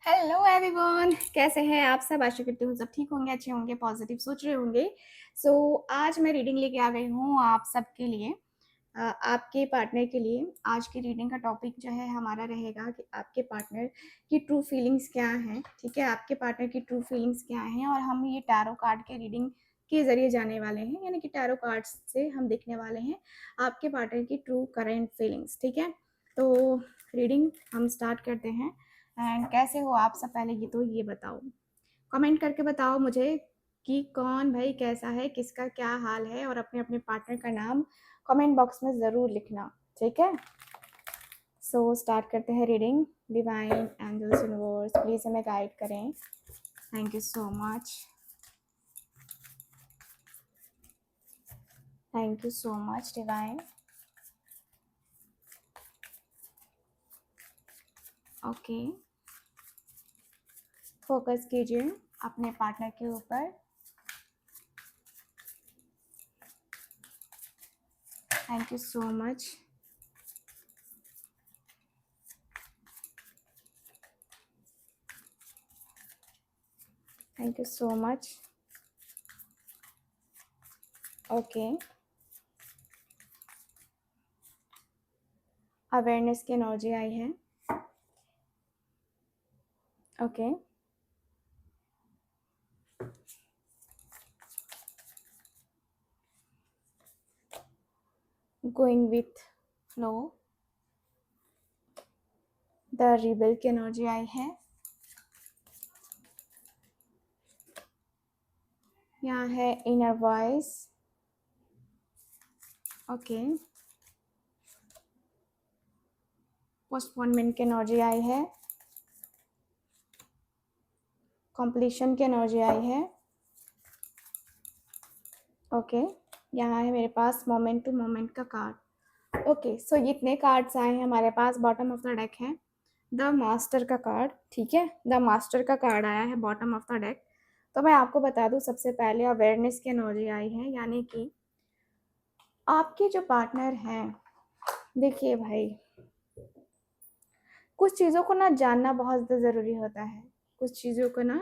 Hello everyone, कैसे हैं आप सब। आशा करती हूँ सब ठीक होंगे, अच्छे होंगे, पॉजिटिव सोच रहे होंगे। आज मैं रीडिंग लेके आ गई हूँ आप सबके लिए, आपके पार्टनर के लिए। आज की रीडिंग का टॉपिक जो है हमारा रहेगा कि आपके पार्टनर की ट्रू फीलिंग्स क्या हैं। ठीक है, आपके पार्टनर की ट्रू फीलिंग्स क्या हैं, और हम ये टैरो कार्ड के रीडिंग के ज़रिए जाने वाले हैं, यानी कि टैरो कार्ड्स से हम देखने वाले हैं आपके पार्टनर की ट्रू करेंट फीलिंग्स। ठीक है, तो रीडिंग हम स्टार्ट करते हैं। एंड कैसे हो आप सब, पहले ये बताओ, कमेंट करके बताओ मुझे कि कौन भाई कैसा है, किसका क्या हाल है, और अपने अपने पार्टनर का नाम कमेंट बॉक्स में ज़रूर लिखना। ठीक है, स्टार्ट करते हैं reading. Divine angels universe please हमें गाइड करें। Thank you so much, thank you so much divine. Okay, focus कीजिए अपने पार्टनर के ऊपर। Thank you so much. Thank you so much. Okay, awareness की एनर्जी आई है। Okay, going with flow, the rebel की एनर्जी आई है। यहाँ है इनर वॉइस। ओके, पोस्टपोनमेंट की एनर्जी आई है। कंप्लीशन की एनर्जी आई है। ओके, यहाँ है मेरे पास मोमेंट टू मोमेंट का कार्ड। ओके, सो इतने कार्ड्स आए हैं हमारे पास। बॉटम ऑफ द डेक है द मास्टर का कार्ड। ठीक है, द मास्टर का कार्ड आया है बॉटम ऑफ द डेक। तो मैं आपको बता दूं, सबसे पहले अवेयरनेस की एनर्जी आई है, यानी कि आपके जो पार्टनर हैं, देखिए भाई, कुछ चीज़ों को ना जानना बहुत ज़्यादा ज़रूरी होता है। कुछ चीज़ों को ना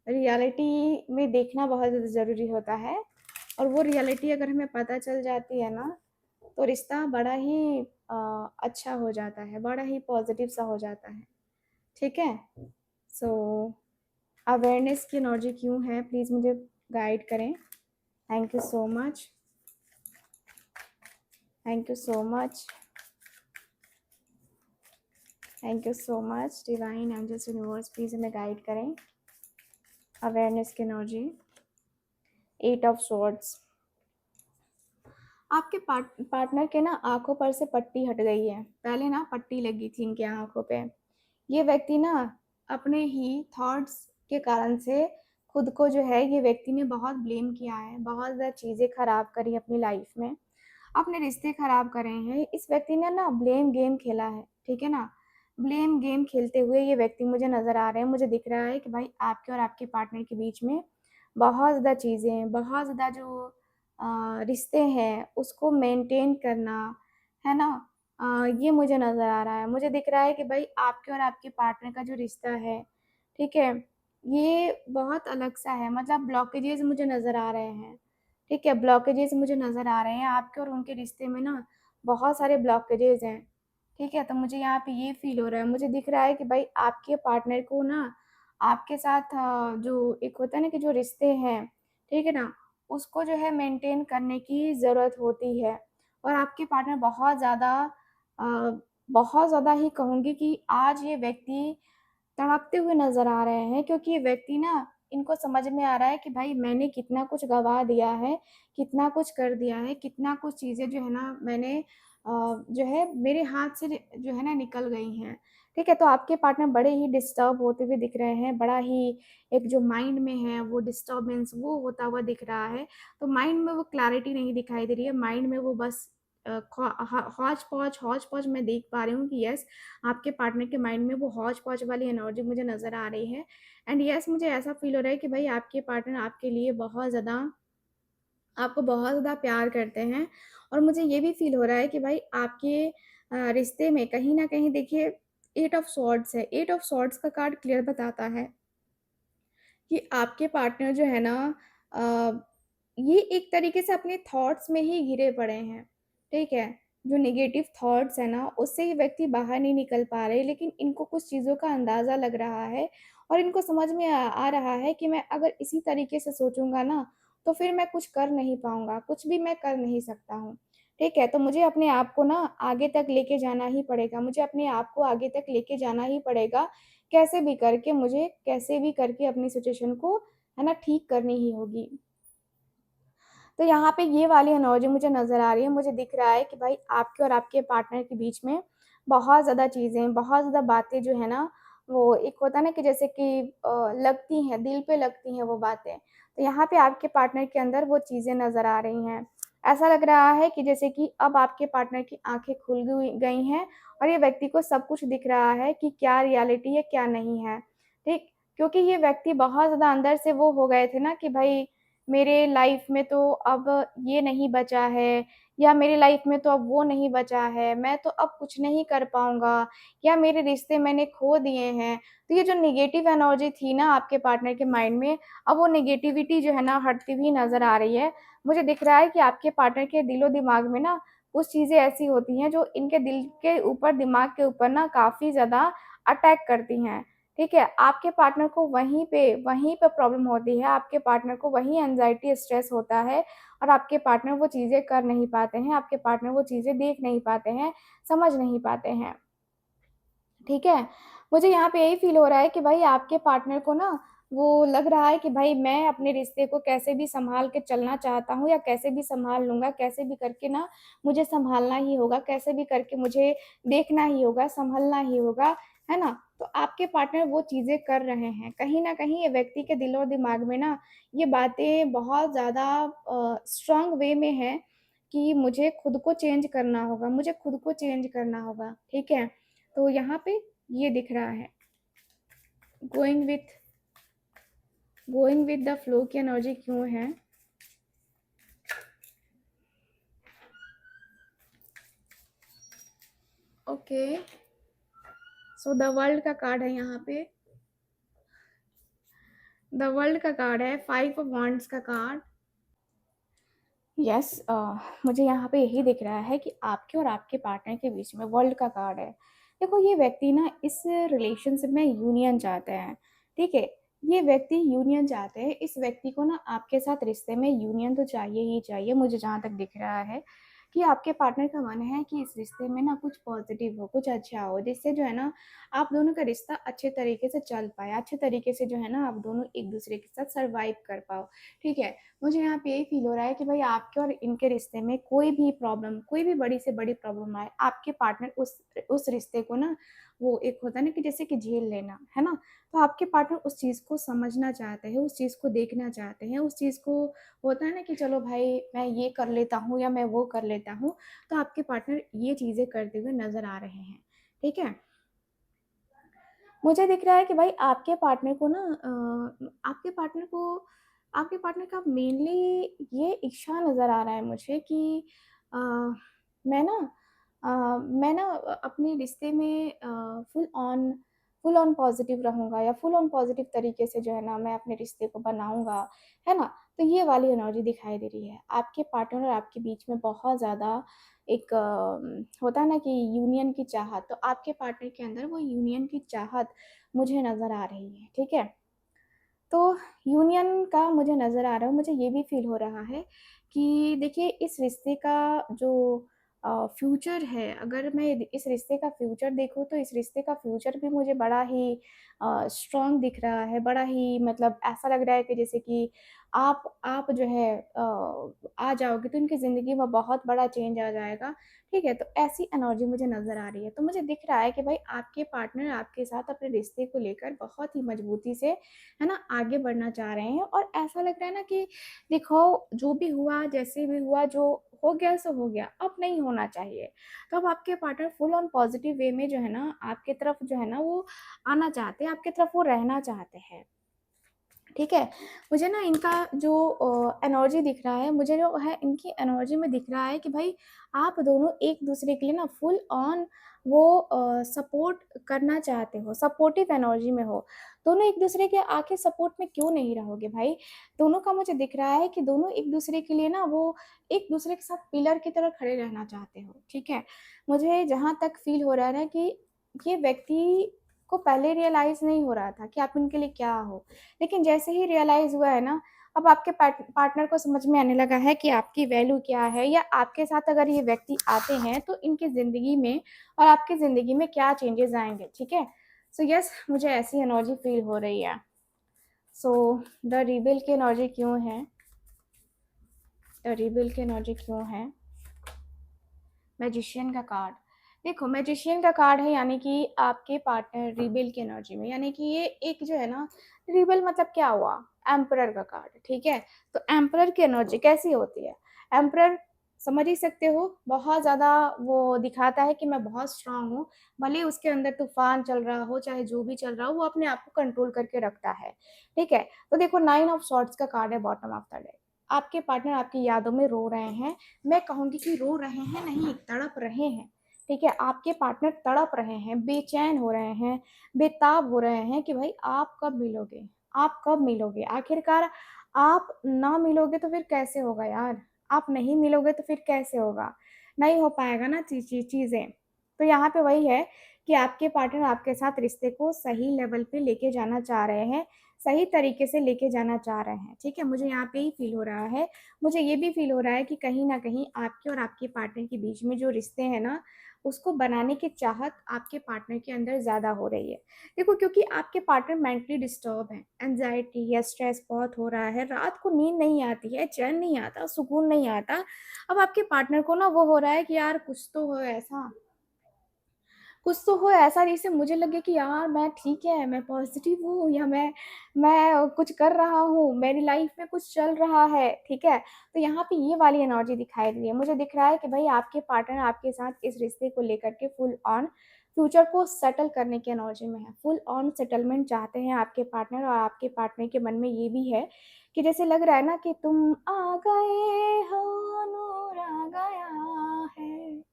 रियलिटी में देखना बहुत ज़्यादा ज़रूरी होता है, और वो रियलिटी अगर हमें पता चल जाती है ना, तो रिश्ता बड़ा ही अच्छा हो जाता है, बड़ा ही पॉजिटिव सा हो जाता है। ठीक है, सो अवेयरनेस की एनर्जी क्यों है, प्लीज़ मुझे गाइड करें। Thank you so much, thank you so much, thank you so much divine angels universe please हमें गाइड करें। अवेयरनेस की एनर्जी, 8 ऑफ स्वॉर्ड्स। आपके पार्टनर के ना आंखों पर से पट्टी हट गई है। पहले ना पट्टी लगी थी इनके आंखों पे। ये व्यक्ति ना अपने ही थॉट्स के कारण से खुद को जो है, ये व्यक्ति ने बहुत ब्लेम किया है, बहुत ज़्यादा चीज़ें खराब करी अपनी लाइफ में, अपने रिश्ते खराब करे हैं। इस व्यक्ति ने ना ब्लेम गेम खेला है। ठीक है ना, ब्लेम गेम खेलते हुए ये व्यक्ति मुझे नज़र आ रहे हैं। मुझे दिख रहा है कि भाई आपके और आपके पार्टनर के बीच में बहुत ज़्यादा चीज़ें, बहुत ज़्यादा जो रिश्ते हैं उसको मेंटेन करना है ना, ये मुझे नज़र आ रहा है। मुझे दिख रहा है कि भाई आपके और आपके पार्टनर का जो रिश्ता है, ठीक है, ये बहुत अलग सा है। मतलब ब्लॉकेजेस मुझे नज़र आ रहे हैं। ठीक है, ब्लॉकेजेस मुझे नज़र आ रहे हैं आपके और उनके रिश्ते में ना, बहुत सारे ब्लॉकेजेस हैं। ठीक है, तो मुझे यहाँ पे ये फ़ील हो रहा है, मुझे दिख रहा है कि भाई आपके पार्टनर को ना आपके साथ जो एक होता है ना कि जो रिश्ते हैं, ठीक है ना, उसको जो है मेंटेन करने की ज़रूरत होती है। और आपके पार्टनर अ, बहुत ज़्यादा ही कहूँगी कि आज ये व्यक्ति तड़पते हुए नज़र आ रहे हैं, क्योंकि ये व्यक्ति ना, इनको समझ में आ रहा है कि भाई मैंने कितना कुछ गँवा दिया है, कितना कुछ कर दिया है, कितना कुछ चीज़ें जो है ना मैंने जो है मेरे हाथ से जो है ना निकल गई हैं। ठीक है, तो आपके पार्टनर बड़े ही डिस्टर्ब होते हुए दिख रहे हैं, बड़ा ही एक जो माइंड में है वो डिस्टर्बेंस वो होता हुआ दिख रहा है। तो माइंड में वो क्लैरिटी नहीं दिखाई दे रही है, माइंड में वो बस हौच-पौच मैं देख पा रही हूँ कि यस, आपके पार्टनर के माइंड में वो हौच-पौच वाली एनर्जी मुझे नज़र आ रही है। एंड यस, मुझे ऐसा फ़ील हो रहा है कि भाई आपके पार्टनर आपके लिए बहुत ज़्यादा, आपको बहुत ज़्यादा प्यार करते हैं। और मुझे ये भी फ़ील हो रहा है कि भाई आपके रिश्ते में कहीं न कहीं देखिए, एट ऑफ सॉर्ड्स है। एट ऑफ सॉर्ड्स का कार्ड क्लियर बताता है कि आपके पार्टनर जो है ना अ, ये एक तरीके से अपने थॉट्स में ही घिरे पड़े हैं, ठीक है? जो नेगेटिव थॉट्स है ना, उससे ये व्यक्ति बाहर नहीं निकल पा रहे, लेकिन इनको कुछ चीज़ों का अंदाज़ा लग रहा है और इनको समझ में आ रहा है कि मैं अगर इसी तरीके से सोचूँगा ना, तो फिर मैं कुछ कर नहीं पाऊँगा, कुछ भी मैं कर नहीं सकता हूँ, ठीक है? तो मुझे अपने आप को ना आगे तक लेके जाना ही पड़ेगा, मुझे अपने आप को आगे तक लेके जाना ही पड़ेगा, कैसे भी करके मुझे कैसे भी करके अपनी सिचुएशन को, है ना, ठीक करनी ही होगी। तो यहाँ पे ये वाली एनर्जी मुझे नज़र आ रही है, मुझे दिख रहा है कि भाई आपके और आपके पार्टनर के बीच में बहुत ज़्यादा चीज़ें, बहुत ज़्यादा बातें जो है ना, वो एक होता है ना कि जैसे कि लगती हैं, दिल पे लगती हैं वो बातें। तो यहाँ पे आपके पार्टनर के अंदर वो चीज़ें नज़र आ रही हैं। ऐसा लग रहा है कि जैसे कि अब आपके पार्टनर की आँखें खुल गई हैं और ये व्यक्ति को सब कुछ दिख रहा है कि क्या रियलिटी है, क्या नहीं है, ठीक? क्योंकि ये व्यक्ति बहुत ज़्यादा अंदर से वो हो गए थे ना कि भाई मेरे लाइफ में तो अब ये नहीं बचा है या मेरी लाइफ में तो अब वो नहीं बचा है, मैं तो अब कुछ नहीं कर पाऊँगा या मेरे रिश्ते मैंने खो दिए हैं। तो ये जो नेगेटिव एनर्जी थी ना आपके पार्टनर के माइंड में, अब वो नेगेटिविटी जो है ना हटती हुई नज़र आ रही है। मुझे दिख रहा है कि आपके पार्टनर के दिलो-दिमाग में ना कुछ चीज़ें ऐसी होती हैं जो इनके दिल के ऊपर, दिमाग के ऊपर ना काफ़ी ज़्यादा अटैक करती हैं। ठीक है? आपके पार्टनर को वहीं पे प्रॉब्लम होती है, आपके पार्टनर को वहीं एंग्ज़ायटी, स्ट्रेस होता है और आपके पार्टनर वो चीज़ें कर नहीं पाते हैं, आपके पार्टनर वो चीज़ें देख नहीं पाते हैं, समझ नहीं पाते हैं। ठीक है? मुझे यहाँ पे यही फ़ील हो रहा है कि भाई आपके पार्टनर को ना वो लग रहा है कि भाई मैं अपने रिश्ते को कैसे भी सँभाल के चलना चाहता हूँ या कैसे भी सँभाल लूँगा, कैसे भी करके ना मुझे सँभालना ही होगा, कैसे भी करके मुझे देखना ही होगा, सँभलना ही होगा, है ना? तो आपके पार्टनर वो चीज़ें कर रहे हैं। कहीं न कहीं ये व्यक्ति के दिल और दिमाग में ना ये बातें बहुत ज़्यादा स्ट्रॉन्ग वे में है कि मुझे खुद को चेंज करना होगा, मुझे खुद को चेंज करना होगा, ठीक है? तो यहाँ पे ये दिख रहा है गोइंग विथ द फ्लो की एनर्जी क्यों है? ओके, सो द वर्ल्ड का कार्ड है यहाँ पे। द वर्ल्ड का कार्ड है, 5 ऑफ वांड्स का कार्ड। यस, मुझे यहाँ पे यही दिख रहा है कि आपके और आपके पार्टनर के बीच में वर्ल्ड का कार्ड है। देखो ये व्यक्ति ना इस रिलेशनशिप में यूनियन चाहते हैं, ठीक है? ये व्यक्ति यूनियन चाहते हैं, इस व्यक्ति को ना आपके साथ रिश्ते में यूनियन तो चाहिए ही चाहिए, मुझे जहाँ तक दिख रहा है कि आपके पार्टनर का मन है कि इस रिश्ते में ना कुछ पॉज़िटिव हो, कुछ अच्छा हो, जिससे जो है ना आप दोनों का रिश्ता अच्छे तरीके से चल पाए, अच्छे तरीके से जो है ना आप दोनों एक-दूसरे के साथ सर्वाइव कर पाओ, ठीक है? मुझे यहाँ पे यही फ़ील हो रहा है कि भाई आपके और इनके रिश्ते में कोई भी प्रॉब्लम, कोई भी बड़ी से बड़ी प्रॉब्लम आए, आपके पार्टनर उस रिश्ते को ना वो एक होता है ना कि जैसे कि झेल लेना, है ना? तो आपके पार्टनर उस चीज़ को समझना चाहते हैं, उस चीज़ को देखना चाहते हैं, उस चीज़ को होता है ना कि चलो भाई मैं ये कर लेता हूँ या मैं वो कर लेता हूँ, तो आपके पार्टनर ये चीज़ें करते हुए नज़र आ रहे हैं, ठीक है? मुझे दिख रहा है कि भाई आपके पार्टनर का मेनली ये इच्छा नज़र आ रहा है मुझे कि अ, मैं ना अपने रिश्ते में फुल ऑन पॉज़िटिव रहूँगा या फुल ऑन पॉज़िटिव तरीके से जो है ना मैं अपने रिश्ते को बनाऊँगा, है ना? तो ये वाली एनर्जी दिखाई दे रही है। आपके पार्टनर और आपके बीच में बहुत ज़्यादा एक होता है ना कि यूनियन की चाहत, तो आपके पार्टनर के अंदर वो यूनियन की चाहत मुझे नज़र आ रही है, ठीक है? तो यूनियन का मुझे नज़र आ रहा है, मुझे ये भी फ़ील हो रहा है कि देखिए इस रिश्ते का जो फ्यूचर है, अगर मैं इस रिश्ते का फ्यूचर देखूँ तो इस रिश्ते का फ्यूचर भी मुझे बड़ा ही स्ट्रॉन्ग दिख रहा है, बड़ा ही मतलब ऐसा लग रहा है कि जैसे कि आप जो है आ जाओगे तो इनकी ज़िंदगी में बहुत बड़ा चेंज आ जाएगा, ठीक है? तो ऐसी एनर्जी मुझे नज़र आ रही है। तो मुझे दिख रहा है कि भाई आपके पार्टनर आपके साथ अपने रिश्ते को लेकर बहुत ही मजबूती से है ना, आगे बढ़ना चाह रहे हैं और ऐसा लग रहा है ना कि देखो, जो भी हुआ, जैसे भी हुआ, जो हो गया सो हो गया, अब नहीं होना चाहिए। तो अब आपके partner full on positive way में जो है ना, आपकी तरफ जो है ना वो आना चाहते हैं, आपकी तरफ वो रहना चाहते हैं। ठीक है? मुझे ना इनका जो एनर्जी दिख रहा है, मुझे जो है इनकी एनर्जी में दिख रहा है कि भाई आप दोनों एक-दूसरे के लिए ना फुल ऑन वो सपोर्ट करना चाहते हो, सपोर्टिव एनर्जी में हो। दोनों एक-दूसरे के आके सपोर्ट में क्यों नहीं रहोगे भाई? दोनों का मुझे दिख रहा है कि दोनों एक-दूसरे के लिए ना वो एक-दूसरे के साथ पिलर की तरह खड़े रहना चाहते हो, ठीक है? मुझे जहाँ तक फ़ील हो रहा है ना कि ये व्यक्ति को पहले रियलाइज़ नहीं हो रहा था कि आप इनके लिए क्या हो। लेकिन जैसे ही रियलाइज़ हुआ है ना, अब आपके पार्टनर को समझ में आने लगा है कि आपकी वैल्यू क्या है या आपके साथ अगर ये व्यक्ति आते हैं, तो इनकी ज़िंदगी में और आपकी ज़िंदगी में क्या चेंजेज़ आएँगे, ठीक है? सो येस, मुझे ऐसी एनर्जी फ़ील हो रही है। सो द रिबेल की एनर्जी क्यों है? द रिबेल की एनर्जी क्यों है? मैजिशियन का कार्ड। देखो मैजिशियन का कार्ड है यानी कि आपके पार्टनर रिबेल की एनर्जी में, यानी कि ये एक जो है ना, रिबेल मतलब क्या हुआ? एम्परर का कार्ड, ठीक है? तो एम्परर की एनर्जी कैसी होती है? एम्परर समझ ही सकते हो, बहुत ज़्यादा वो दिखाता है कि मैं बहुत स्ट्रांग हूँ, भले ही उसके अंदर तूफ़ान चल रहा हो, चाहे जो भी चल रहा हो, वो अपने आप को कंट्रोल करके रखता है, ठीक है? तो देखो 9 ऑफ सॉर्ड्स का कार्ड है बॉटम ऑफ द डेक। आपके पार्टनर आपकी यादों में रो रहे हैं, मैं कहूँगी कि रो रहे हैं नहीं, तड़प रहे हैं, ठीक है? आपके पार्टनर तड़प रहे हैं, बेचैन हो रहे हैं, बेताब हो रहे हैं कि भाई आप कब मिलोगे? आप कब मिलोगे? आखिरकार आप ना मिलोगे तो फिर कैसे होगा यार? आप नहीं मिलोगे तो फिर कैसे होगा? नहीं हो पाएगा ना चीज़ें। तो यहाँ पे वही है कि आपके पार्टनर आपके साथ रिश्ते को सही लेवल पे लेके जाना चाह रहे हैं, सही तरीके से लेके जाना चाह रहे हैं, ठीक है? मुझे यहाँ पे ही फ़ील हो रहा है। मुझे ये भी फ़ील हो रहा है कि कहीं न कहीं आपके और आपके पार्टनर के बीच में जो रिश्ते हैं ना, उसको बनाने की चाहत आपके पार्टनर के अंदर ज़्यादा हो रही है। देखो क्योंकि आपके पार्टनर मेंटली डिस्टर्ब हैं, एंग्ज़ायटी या स्ट्रेस बहुत हो रहा है, रात को नींद नहीं आती है, चैन नहीं आता, सुकून नहीं आता। अब आपके पार्टनर को ना वो हो रहा है कि यार कुछ तो हो ऐसा, कुछ तो हो ऐसा जिससे मुझे लगे कि यार मैं ठीक है, मैं पॉज़िटिव हूँ या मैं कुछ कर रहा हूँ, मेरी लाइफ़ में कुछ चल रहा है, ठीक है? तो यहाँ पे ये वाली एनर्जी दिखाई दे रही है। मुझे दिख रहा है कि भई आपके पार्टनर आपके साथ इस रिश्ते को लेकर के फुल ऑन फ्यूचर को सेटल करने की एनर्जी में है। फुल ऑन सेटलमेंट चाहते हैं आपके पार्टनर और आपके पार्टनर के मन में ये भी है कि जैसे लग रहा है ना कि तुम आ गए हो, नूर आ गया है।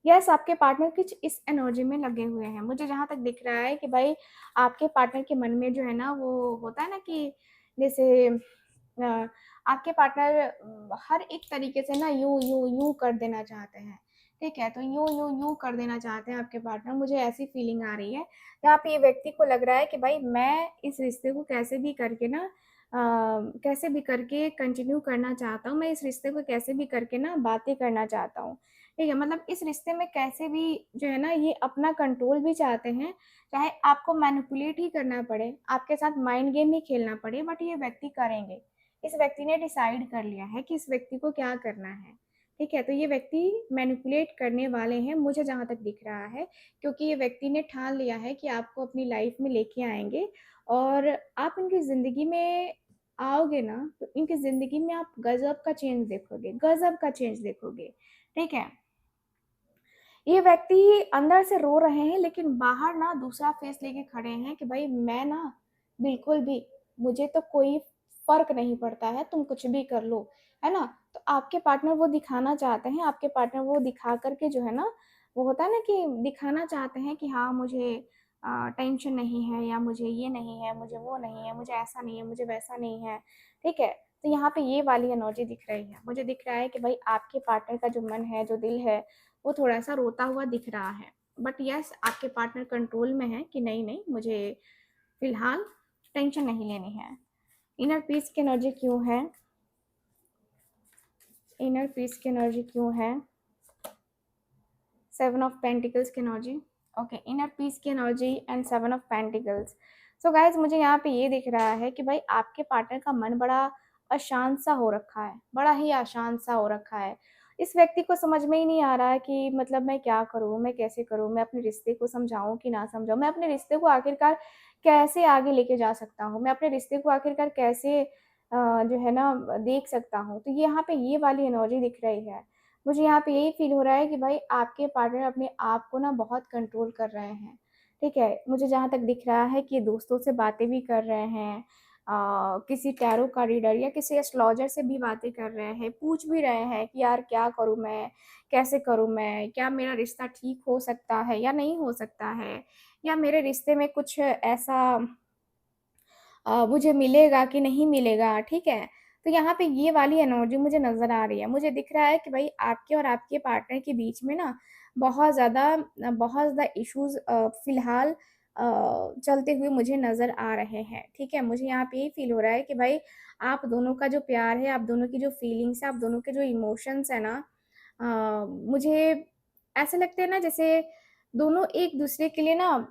यस, आपके पार्टनर कुछ इस एनर्जी में लगे हुए हैं। मुझे जहाँ तक दिख रहा है कि भाई आपके पार्टनर के मन में जो है ना वो होता है ना कि जैसे आपके पार्टनर हर एक तरीके से ना यूँ कर देना चाहते हैं, ठीक है? तो यूँ कर देना चाहते हैं आपके पार्टनर, मुझे ऐसी फीलिंग आ रही है। जहाँ पे ये व्यक्ति को लग रहा है कि भाई मैं इस रिश्ते को कैसे भी करके ना कैसे भी करके कंटिन्यू करना चाहता हूँ। मैं इस रिश्ते को कैसे भी करके ना बातें करना चाहता हूँ। ठीक है, मतलब इस रिश्ते में कैसे भी जो है ना ये अपना कंट्रोल भी चाहते हैं, चाहे आपको मैनिपुलेट ही करना पड़े, आपके साथ माइंड गेम ही खेलना पड़े, बट ये व्यक्ति करेंगे। इस व्यक्ति ने डिसाइड कर लिया है कि इस व्यक्ति को क्या करना है, ठीक है? तो ये व्यक्ति मैनिपुलेट करने वाले हैं, मुझे जहाँ तक दिख रहा है, क्योंकि ये व्यक्ति ने ठान लिया है कि आपको अपनी लाइफ में लेके आएँगे और आप इनकी ज़िंदगी में आओगे ना, तो इनकी ज़िंदगी में आप गज़ब का चेंज देखोगे, गज़ब का चेंज देखोगे, ठीक है? ये व्यक्ति अंदर से रो रहे हैं लेकिन बाहर ना दूसरा फेस लेके खड़े हैं कि भाई मैं ना बिल्कुल भी, मुझे तो कोई फ़र्क नहीं पड़ता है, तुम कुछ भी कर लो, है ना? तो आपके पार्टनर वो दिखाना चाहते हैं, आपके पार्टनर वो दिखा कर के जो है ना, वो होता है ना कि दिखाना चाहते हैं कि हाँ, मुझे टेंशन नहीं है या मुझे ये नहीं है, मुझे वो नहीं है, मुझे ऐसा नहीं है, मुझे वैसा नहीं है, ठीक है? तो यहाँ पे ये वाली एनर्जी दिख रही है। मुझे दिख रहा है कि भाई आपके पार्टनर का जो मन है, जो दिल है, वो थोड़ा-सा रोता हुआ दिख रहा है। बट येस आपके पार्टनर कंट्रोल में है कि नहीं-नहीं मुझे फ़िलहाल टेंशन नहीं लेनी है। इनर पीस की एनर्जी क्यों है? इनर पीस की एनर्जी क्यों है? 7 ऑफ पेंटिकल्स की एनर्जी। ओके, इनर पीस की energy and 7 of pentacles. So guys मुझे यहाँ पे ये दिख रहा है कि भाई आपके पार्टनर का मन बड़ा अशांत सा हो रखा है, बड़ा ही अशांत सा हो रखा है। इस व्यक्ति को समझ में ही नहीं आ रहा है कि मतलब मैं क्या करूँ, मैं कैसे करूँ, मैं अपने रिश्ते को समझाऊँ कि ना समझाऊँ? मैं अपने रिश्ते को आखिरकार कैसे आगे लेके जा सकता हूँ? मैं अपने रिश्ते को आखिरकार कैसे जो है ना देख सकता हूँ? तो यहाँ पे ये वाली एनर्जी दिख रही है। मुझे यहाँ पे यही फ़ील हो रहा है कि भाई आपके पार्टनर अपने आप को ना बहुत कंट्रोल कर रहे हैं, ठीक है? मुझे जहाँ तक दिख रहा है कि ये दोस्तों से बातें भी कर रहे हैं, किसी टैरो का रीडर या किसी एस्ट्रोलॉजर से भी बातें कर रहे हैं, पूछ भी रहे हैं कि यार क्या करूँ मैं? कैसे करूँ मैं? क्या मेरा रिश्ता ठीक हो सकता है या नहीं हो सकता है? या मेरे रिश्ते में कुछ ऐसा मुझे मिलेगा कि नहीं मिलेगा, ठीक है? तो यहाँ पे ये वाली एनर्जी मुझे नज़र आ रही है। मुझे दिख रहा है कि भई आपके और आपके पार्टनर के बीच में ना बहुत ज़्यादा इश्यूज़ फ़िलहाल चलते हुए मुझे नज़र आ रहे हैं, ठीक है? मुझे यहाँ पे यही फ़ील हो रहा है कि भाई आप दोनों का जो प्यार है, आप दोनों की जो फीलिंग्स है, आप दोनों के जो इमोशंस हैं ना, मुझे ऐसा लगता है ना जैसे दोनों एक-दूसरे के लिए ना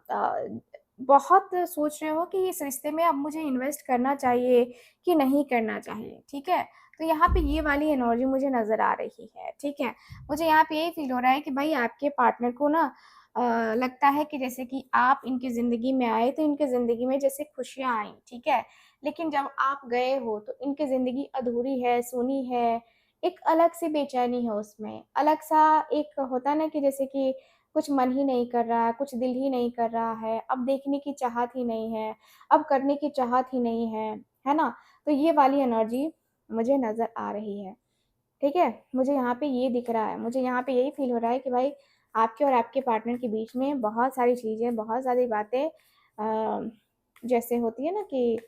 बहुत सोच रहे हो कि इस रिश्ते में अब मुझे इन्वेस्ट करना चाहिए कि नहीं करना चाहिए, ठीक है? तो यहाँ पे ये वाली एनर्जी मुझे नज़र आ रही है, ठीक है? मुझे यहाँ पे यही फ़ील हो रहा है कि भाई आपके पार्टनर को ना लगता है कि जैसे कि आप इनकी ज़िंदगी में आए तो इनकी ज़िंदगी में जैसे खुशियाँ आईं, ठीक है? लेकिन जब आप गए हो तो इनकी ज़िंदगी अधूरी है, सूनी है, एक अलग-सी बेचैनी है उसमें, अलग-सा एक होता है ना कि जैसे कि कुछ मन ही नहीं कर रहा है, कुछ दिल ही नहीं कर रहा है, अब देखने की चाहत ही नहीं है, अब करने की चाहत ही नहीं है ना? तो ये वाली एनर्जी मुझे नज़र आ रही है, ठीक है? मुझे यहाँ पे ये दिख रहा है, मुझे यहाँ पे यही फ़ील हो रहा है कि भाई आपके और आपके पार्टनर के बीच में बहुत सारी चीज़ें, बहुत सारी बातें जैसे होती है ना कि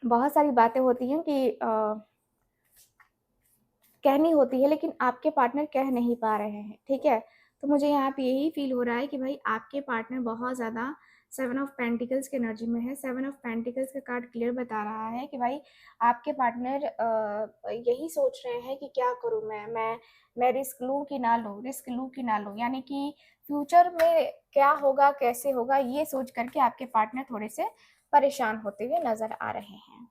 बहुत सारी बातें होती हैं कि कहनी होती है लेकिन आपके पार्टनर कह नहीं पा रहे हैं, ठीक है? तो मुझे यहाँ पे यही फ़ील हो रहा है कि भाई आपके पार्टनर बहुत ज़्यादा 7 ऑफ पेंटिकल्स की एनर्जी में है। 7 ऑफ पेंटिकल्स का कार्ड क्लियर बता रहा है कि भाई आपके पार्टनर यही सोच रहे हैं कि क्या करूँ मैं? मैं रिस्क लूँ कि ना लूँ, रिस्क लूँ कि ना लूँ? यानी कि फ्यूचर में क्या होगा, कैसे होगा, ये सोच कर के आपके पार्टनर थोड़े-से परेशान होते हुए नज़र आ रहे हैं।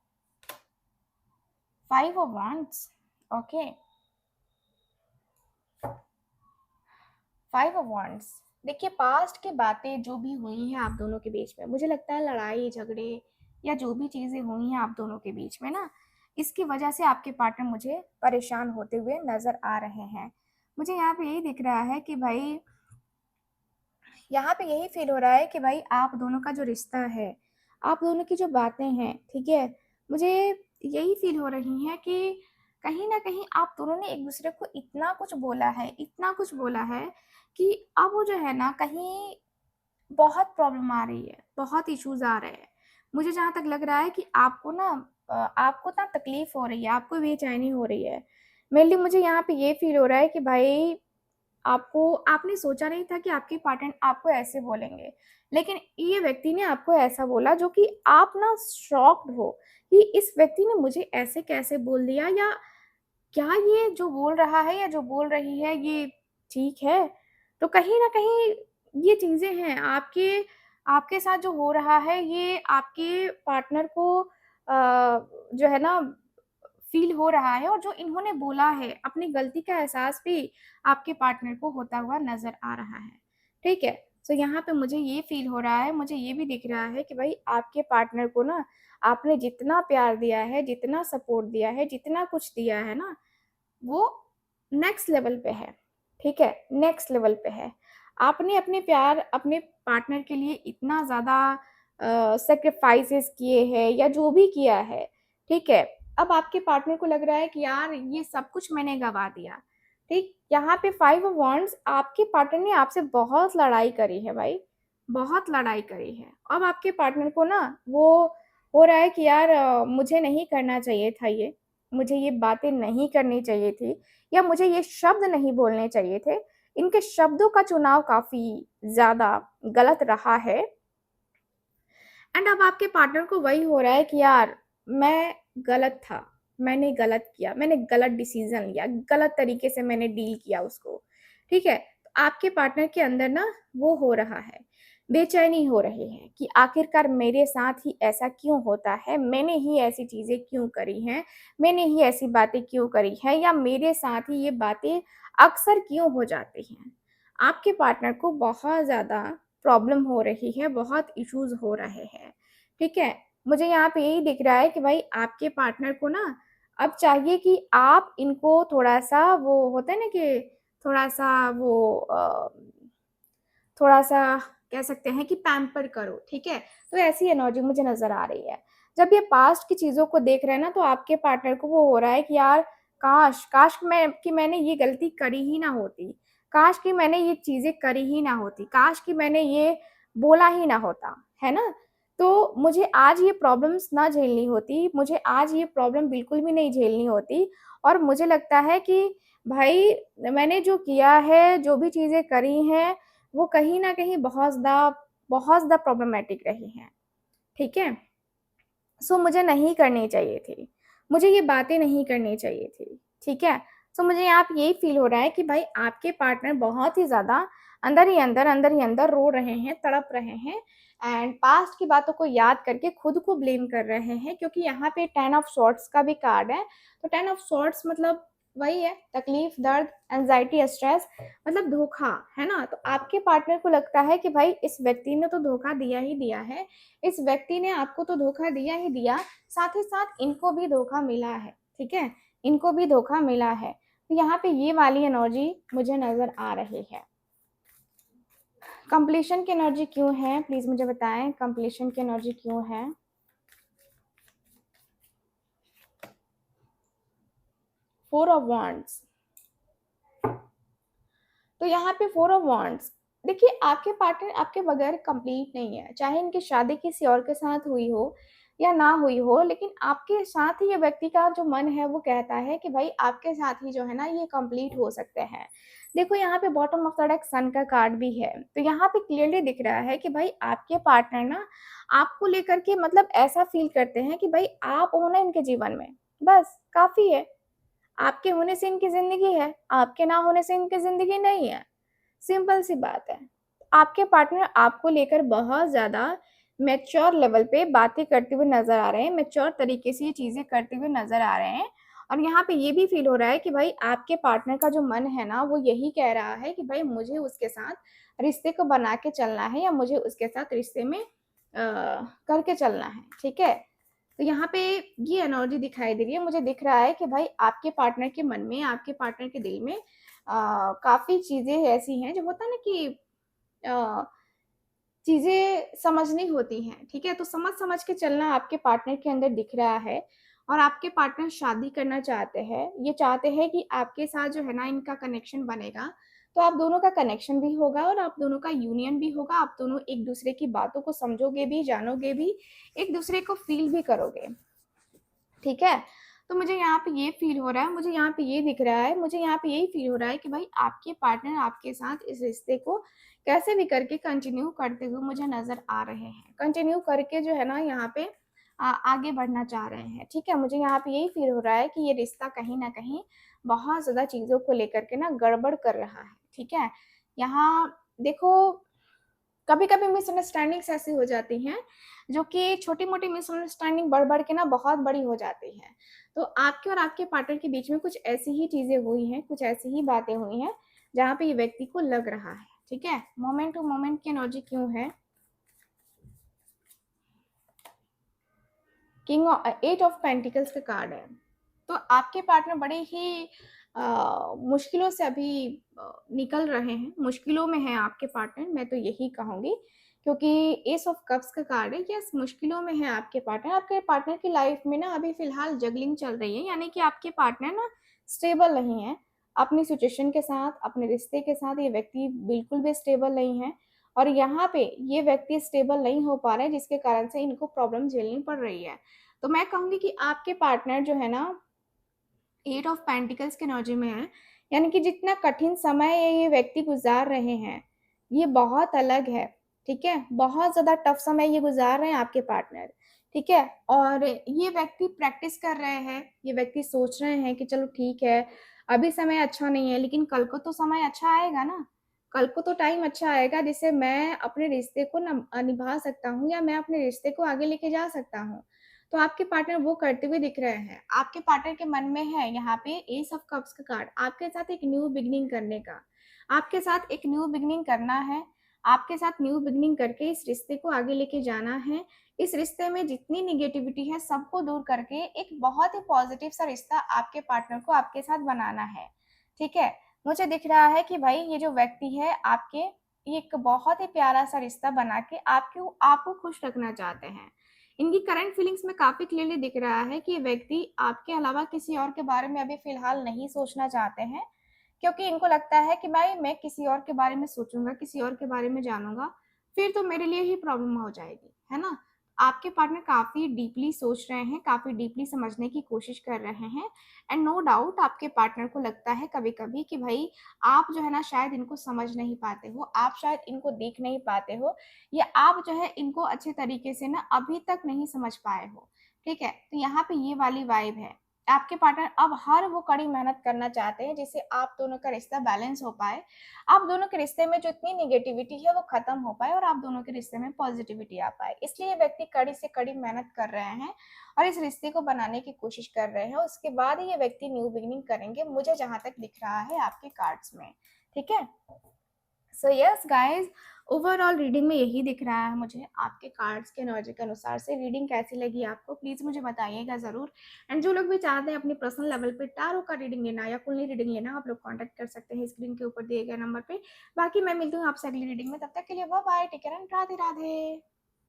5 of wands, okay. 5 of wands, देखिए पास्ट की बातें जो भी हुई हैं आप दोनों के बीच में, मुझे लगता है लड़ाई झगड़े या जो भी चीज़ें हुई हैं आप दोनों के बीच में ना, इसकी वजह से आपके पार्टनर मुझे परेशान होते हुए नज़र आ रहे हैं। मुझे यहाँ पे यही दिख रहा है कि भाई यहाँ पे यही फ़ील हो रहा है कि भाई आप दोनों का जो रिश्ता है, आप दोनों की जो बातें हैं, ठीक है? मुझे यही फ़ील हो रही हैं कि कहीं न कहीं आप दोनों ने एक-दूसरे को इतना कुछ बोला है, इतना कुछ बोला है कि अब वो जो है ना कहीं बहुत प्रॉब्लम आ रही है, बहुत इश्यूज़ आ रहे हैं। मुझे जहाँ तक लग रहा है कि आपको ना तकलीफ़ हो रही है, आपको बेचैनी हो रही है। मेनली मुझे यहाँ पे ये फ़ील हो रहा है कि भाई आपने सोचा नहीं था कि आपके पार्टनर आपको ऐसे बोलेंगे। लेकिन ये व्यक्ति ने आपको ऐसा बोला जो कि आप ना शॉक्ड हो कि इस व्यक्ति ने मुझे ऐसे कैसे बोल दिया या क्या ये जो बोल रहा है या जो बोल रही है ये ठीक है? तो कहीं न कहीं ये चीज़ें हैं आपके आपके साथ जो हो रहा है ये आपके पार्टनर को जो है ना फ़ील हो रहा है और जो इन्होंने बोला है, अपनी गलती का एहसास भी आपके पार्टनर को होता हुआ नज़र आ रहा है, ठीक है? सो यहाँ पे मुझे ये फ़ील हो रहा है, मुझे ये भी दिख रहा है कि भई आपके पार्टनर को ना आपने जितना प्यार दिया है, जितना सपोर्ट दिया है, जितना कुछ दिया है ना, वो नेक्स्ट लेवल पे है, ठीक है? नेक्स्ट लेवल पे है। आपने अपने प्यार अपने पार्टनर के लिए इतना ज़्यादा सैक्रिफाइसेस किए हैं या जो भी किया है, ठीक है? अब आपके पार्टनर को लग रहा है कि यार ये सब कुछ मैंने गँवा दिया, ठीक? यहाँ पे 5 ऑफ वांड्स आपके पार्टनर ने आपसे बहुत लड़ाई करी है भाई, बहुत लड़ाई करी है। अब आपके पार्टनर को ना वो हो रहा है कि यार मुझे नहीं करना चाहिए था ये, मुझे ये बातें नहीं करनी चाहिए थी या मुझे ये शब्द नहीं बोलने चाहिए थे। इनके शब्दों का चुनाव काफ़ी ज़्यादा गलत रहा है एंड अब आपके पार्टनर को वही हो रहा है कि यार मैं गलत था, मैंने गलत किया, मैंने गलत डिसीज़न लिया, गलत तरीके से मैंने डील किया उसको, ठीक है? तो आपके पार्टनर के अंदर ना वो हो रहा है, बेचैनी हो रही है कि आखिरकार मेरे साथ ही ऐसा क्यों होता है? मैंने ही ऐसी चीज़ें क्यों करी हैं? मैंने ही ऐसी बातें क्यों करी हैं या मेरे साथ ही ये बातें अक्सर क्यों हो जाती हैं? आपके पार्टनर को बहुत ज़्यादा प्रॉब्लम हो रही है, बहुत इश्यूज़ हो रहे हैं, ठीक है? मुझे यहाँ पे यही दिख रहा है कि भाई आपके पार्टनर को ना अब चाहिए कि आप इनको थोड़ा-सा वो होता है ना कि थोड़ा-सा थोड़ा-सा कह सकते हैं कि पैम्पर करो, ठीक है? तो ऐसी एनर्जी मुझे नज़र आ रही है। जब ये पास्ट की चीज़ों को देख रहे हैं ना, तो आपके पार्टनर को वो हो रहा है कि यार काश काश मैंने ये गलती करी ही ना होती, काश कि मैंने ये चीज़ें करी ही ना होती, काश कि मैंने ये बोला ही ना होता, है ना? तो मुझे आज ये प्रॉब्लम्स ना झेलनी होती, मुझे आज ये प्रॉब्लम बिल्कुल भी नहीं झेलनी होती, और मुझे लगता है कि भाई मैंने जो किया है, जो भी चीज़ें करी हैं, वो कहीं न कहीं बहुत ज़्यादा प्रॉब्लमैटिक रही हैं, ठीक है? सो मुझे नहीं करनी चाहिए थी। मुझे ये बातें नहीं करनी चाहिए थी, ठीक है? सो मुझे यहाँ पे यही फ़ील हो रहा है कि भाई आपके पार्टनर बहुत ही ज़्यादा अंदर ही अंदर रो रहे हैं, तड़प रहे हैं, एंड पास्ट की बातों को याद करके खुद को ब्लेम कर रहे हैं, क्योंकि यहाँ पे 10 ऑफ सॉर्ड्स का भी कार्ड है। तो 10 ऑफ सॉर्ड्स मतलब वही है, तकलीफ, दर्द, एंग्ज़ायटी, स्ट्रेस, मतलब धोखा, है ना? तो आपके पार्टनर को लगता है कि भाई इस व्यक्ति ने तो धोखा दिया ही दिया है, इस व्यक्ति ने आपको तो धोखा दिया ही दिया, साथ ही साथ इनको भी धोखा मिला है, ठीक है? इनको भी धोखा मिला है। तो यहाँ पे ये वाली एनर्जी मुझे नज़र आ रही है। कंप्लीशन की एनर्जी क्यों है? प्लीज़ मुझे बताएँ, कंप्लीशन की एनर्जी क्यों है? Four of wands. तो यहाँ पे फोर ऑफ वांड्स, देखिए आपके पार्टनर आपके बगैर कंप्लीट नहीं है, चाहे इनकी शादी किसी और के साथ हुई हो या ना हुई हो, लेकिन आपके साथ ही ये व्यक्ति का जो मन है वो कहता है कि भाई आपके साथ ही जो है ना ये कंप्लीट हो सकते हैं। देखो यहाँ पे बॉटम ऑफ द डेक सन का कार्ड भी है, तो यहाँ पे क्लियरली दिख रहा है कि भाई आपके पार्टनर ना आपको लेकर के मतलब ऐसा फील करते हैं कि भाई आप हो ना इनके जीवन में, बस काफ़ी है। आपके होने से इनकी ज़िंदगी है, आपके ना होने से इनकी ज़िंदगी नहीं है। सिंपल सी बात है। आपके पार्टनर आपको लेकर बहुत ज़्यादा मैच्योर लेवल पे बातें करते हुए नज़र आ रहे हैं, मैच्योर तरीके से ये चीज़ें करते हुए नज़र आ रहे हैं, और यहाँ पे ये भी फ़ील हो रहा है कि भाई आपके पार्टनर का जो मन है ना, वो यही कह रहा है कि भाई मुझे उसके साथ रिश्ते को बना के चलना है, या मुझे उसके साथ रिश्ते में करके चलना है, ठीक है? तो यहाँ पे ये एनर्जी दिखाई दे रही है, मुझे दिख रहा है कि भाई आपके पार्टनर के मन में, आपके पार्टनर के दिल में काफ़ी चीज़ें ऐसी हैं जो होता है ना कि अ, चीज़ें समझनी होती हैं, ठीक है? तो समझ-समझ के चलना आपके पार्टनर के अंदर दिख रहा है, और आपके पार्टनर शादी करना चाहते हैं। ये चाहते हैं कि आपके साथ जो है ना इनका कनेक्शन बनेगा, तो आप दोनों का कनेक्शन भी होगा और आप दोनों का यूनियन भी होगा, आप दोनों एक-दूसरे की बातों को समझोगे भी, जानोगे भी, एक-दूसरे को फ़ील भी करोगे। ठीक है? तो मुझे यहाँ पे ये फ़ील हो रहा है, मुझे यहाँ पे ये दिख रहा है, मुझे यहाँ पे यही फ़ील हो रहा है कि भाई आपके पार्टनर आपके साथ इस रिश्ते को कैसे भी करके कंटिन्यू करते हुए मुझे नज़र आ रहे हैं। कंटिन्यू करके जो है ना यहाँ पे आगे बढ़ना चाह रहे हैं, ठीक है? मुझे यहाँ पे यही फ़ील हो रहा है कि ये रिश्ता कहीं न कहीं बहुत ज़्यादा चीज़ों को लेकर के ना गड़बड़ कर रहा है, ठीक है? यहाँ देखो कभी-कभी मिसअंडरस्टैंडिंग्स ऐसी हो जाती हैं, जो कि छोटी-मोटी मिसअंडरस्टैंडिंग बढ़-बढ़ के ना बहुत बड़ी हो जाती हैं। तो आपके और आपके पार्टनर के बीच में कुछ ऐसी ही चीज़ें हुई हैं, कुछ ऐसी ही बातें हुई हैं, जहाँ पे ये व्यक्ति को लग रहा है, ठीक है? मोमेंट टू मोमेंट की एनर्जी क्यों है? एट ऑफ पेंटिकल्स का कार्ड है। तो आपके पार्टनर बड़े ही मुश्किलों से अभी निकल रहे हैं, मुश्किलों में हैं आपके पार्टनर, मैं तो यही कहूँगी, क्योंकि एस ऑफ कप्स का कार्ड है। यस, मुश्किलों में है आपके पार्टनर। आपके पार्टनर की लाइफ में ना अभी फ़िलहाल जगलिंग चल रही है, यानी कि आपके पार्टनर ना स्टेबल नहीं है। अपनी सिचुएशन के साथ, अपने रिश्ते के साथ ये व्यक्ति बिल्कुल भी स्टेबल नहीं है, और यहाँ पे ये व्यक्ति स्टेबल नहीं हो पा रहे हैं, जिसके कारण से इनको प्रॉब्लम झेलनी पड़ रही है। तो मैं कहूँगी कि आपके पार्टनर जो है ना एट ऑफ पेंटिकल्स की एनर्जी में है, यानी कि जितना कठिन समय ये व्यक्ति गुजार रहे हैं, ये बहुत अलग है, ठीक है? बहुत ज़्यादा टफ समय ये गुजार रहे हैं आपके पार्टनर, ठीक है? और ये व्यक्ति प्रैक्टिस कर रहे हैं, ये व्यक्ति सोच रहे हैं कि चलो ठीक है, अभी समय अच्छा नहीं है, लेकिन कल को तो समय अच्छा आएगा ना, कल को तो टाइम अच्छा आएगा जिससे मैं अपने रिश्ते को निभा सकता हूँ, या मैं अपने रिश्ते को आगे लेके जा सकता हूँ। तो आपके पार्टनर वो करते हुए दिख रहे हैं। आपके पार्टनर के मन में है यहाँ पे एस ऑफ कप्स का कार्ड, आपके साथ एक न्यू बिगिनिंग करने का। आपके साथ एक न्यू बिगिनिंग करना है, आपके साथ न्यू बिगिनिंग करके इस रिश्ते को आगे लेके जाना है। इस रिश्ते में जितनी नेगेटिविटी है सबको दूर करके एक बहुत ही पॉजिटिव सा रिश्ता आपके पार्टनर को आपके साथ बनाना है, ठीक है? मुझे दिख रहा है कि भाई ये जो व्यक्ति है आपके, ये एक बहुत ही प्यारा सा रिश्ता बना के आपको आपको खुश रखना चाहते हैं। इनकी करंट फीलिंग्स में काफ़ी क्लियरली दिख रहा है कि ये व्यक्ति आपके अलावा किसी और के बारे में अभी फ़िलहाल नहीं सोचना चाहते हैं, क्योंकि इनको लगता है कि भाई मैं किसी और के बारे में सोचूँगा, किसी और के बारे में जानूँगा, फिर तो मेरे लिए ही प्रॉब्लम हो जाएगी, है ना? आपके पार्टनर काफ़ी डीपली सोच रहे हैं, काफ़ी डीपली समझने की कोशिश कर रहे हैं एंड नो डाउट आपके पार्टनर को लगता है कभी-कभी कि भई आप जो है ना शायद इनको समझ नहीं पाते हो, आप शायद इनको देख नहीं पाते हो या आप जो है इनको अच्छे तरीके से ना अभी तक नहीं समझ पाए हो, ठीक है? तो यहाँ पे ये वाली वाइब है। आपके पार्टनर अब हर वो कड़ी मेहनत करना चाहते हैं जिससे आप दोनों का रिश्ता बैलेंस हो पाए। आप दोनों के रिश्ते में जो इतनी नेगेटिविटी है वो खत्म हो पाए और आप दोनों के रिश्ते में पॉजिटिविटी आ पाए। इसलिए ये व्यक्ति कड़ी से कड़ी मेहनत कर रहे हैं और इस रिश्ते को बनाने की कोशिश कर रहे हैं। उसके बाद ही ये व्यक्ति न्यू बिगिनिंग करेंगे, मुझे जहाँ तक दिख रहा है आपके कार्ड्स में, ठीक है? So yes guys, overall reading में यही दिख रहा है मुझे। आपके कार्ड्स के एनर्जी के अनुसार से रीडिंग कैसी लगी आपको प्लीज़ मुझे बताइएगा ज़रूर। एंड जो लोग भी चाहते हैं अपनी पर्सनल लेवल पे टैरो का रीडिंग लेना या कुंडली रीडिंग लेना, आप लोग कांटेक्ट कर सकते हैं स्क्रीन के ऊपर दिए गए नंबर पे। बाकी मैं मिलती हूँ आपसे अगली रीडिंग में, तब तक के लिए bye bye, take care and Radhe Radhe.